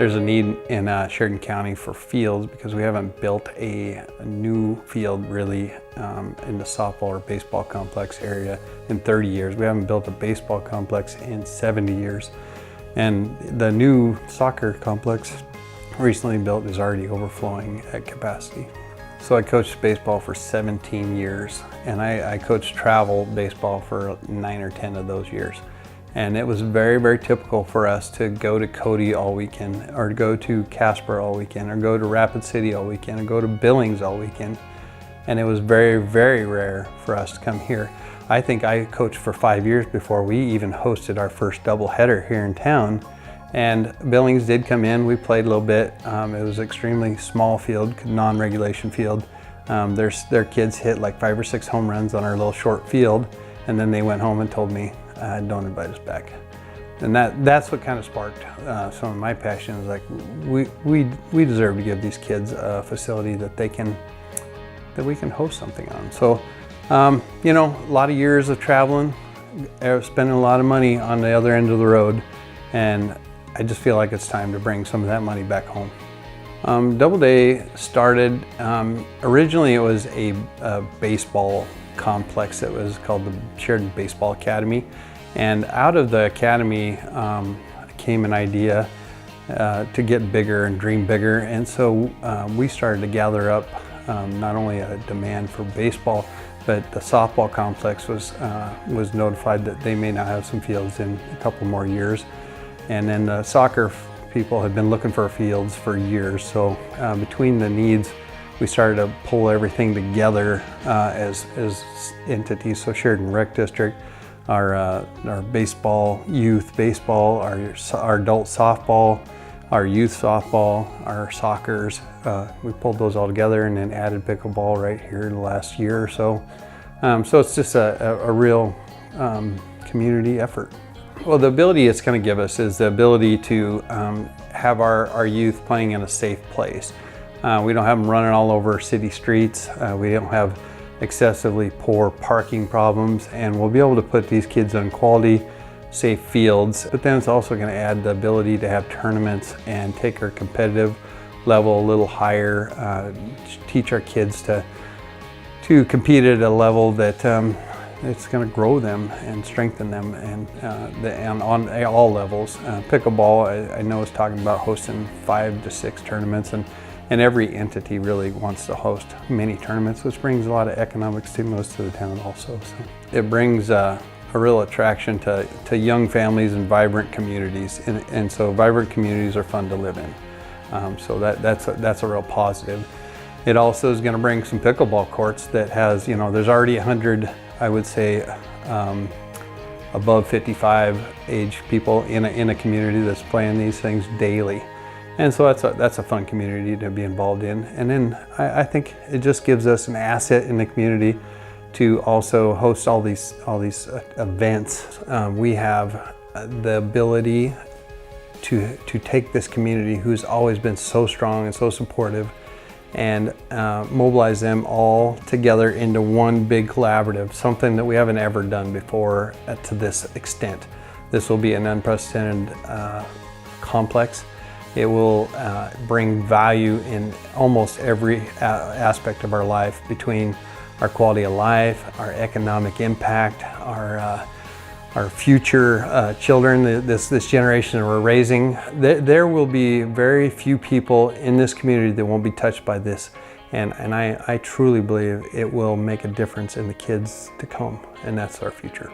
There's a need in Sheridan County for fields because we haven't built a new field really in the softball or baseball complex area in 30 years. We haven't built a baseball complex in 70 years. And the new soccer complex recently built is already overflowing at capacity. So I coached baseball for 17 years, and I coached travel baseball for 9 or 10 of those years. And it was very, very typical for us to go to Cody all weekend, or to go to Casper all weekend, or go to Rapid City all weekend, or go to Billings all weekend. And it was very, very rare for us to come here. I think I coached for 5 years before we even hosted our first doubleheader here in town. And Billings did come in, we played a little bit. It was an extremely small field, non-regulation field. Their kids hit like 5 or 6 home runs on our little short field, and then they went home and told me, don't invite us back. And that's what kind of sparked some of my passion. Is like, we deserve to give these kids a facility that we can host something on. So, you know, a lot of years of traveling, spending a lot of money on the other end of the road, and I just feel like it's time to bring some of that money back home. Doubleday started, originally it was a baseball complex that was called the Sheridan Baseball Academy. And out of the academy came an idea to get bigger and dream bigger. And so we started to gather up not only a demand for baseball, but the softball complex was notified that they may not have some fields in a couple more years. And then the soccer people had been looking for fields for years. So between the needs, we started to pull everything together as entities. So Sheridan Rec District, our baseball, youth baseball, our adult softball, our youth softball, our soccers. We pulled those all together and then added pickleball right here in the last year or so. So it's just a real community effort. Well, the ability it's going to give us is the ability to have our youth playing in a safe place. We don't have them running all over city streets. We don't have excessively poor parking problems, and we'll be able to put these kids on quality, safe fields. But then it's also going to add the ability to have tournaments and take our competitive level a little higher, teach our kids to compete at a level that it's going to grow them and strengthen them, and on all levels. Pickleball, I know is talking about hosting 5 to 6 tournaments, and every entity really wants to host many tournaments, which brings a lot of economic stimulus to the town also. So it brings a real attraction to young families and vibrant communities, and so vibrant communities are fun to live in. So that's a real positive. It also is going to bring some pickleball courts that has, you know, there's already 100, I would say, above 55 age people in a community that's playing these things daily. And so that's a fun community to be involved in. And then I think it just gives us an asset in the community to also host all these events. We have the ability to take this community who's always been so strong and so supportive, and mobilize them all together into one big collaborative, something that we haven't ever done before to this extent. This will be an unprecedented complex. It will bring value in almost every aspect of our life, between our quality of life, our economic impact, our future children, this generation that we're raising. There will be very few people in this community that won't be touched by this. And I truly believe it will make a difference in the kids to come, and that's our future.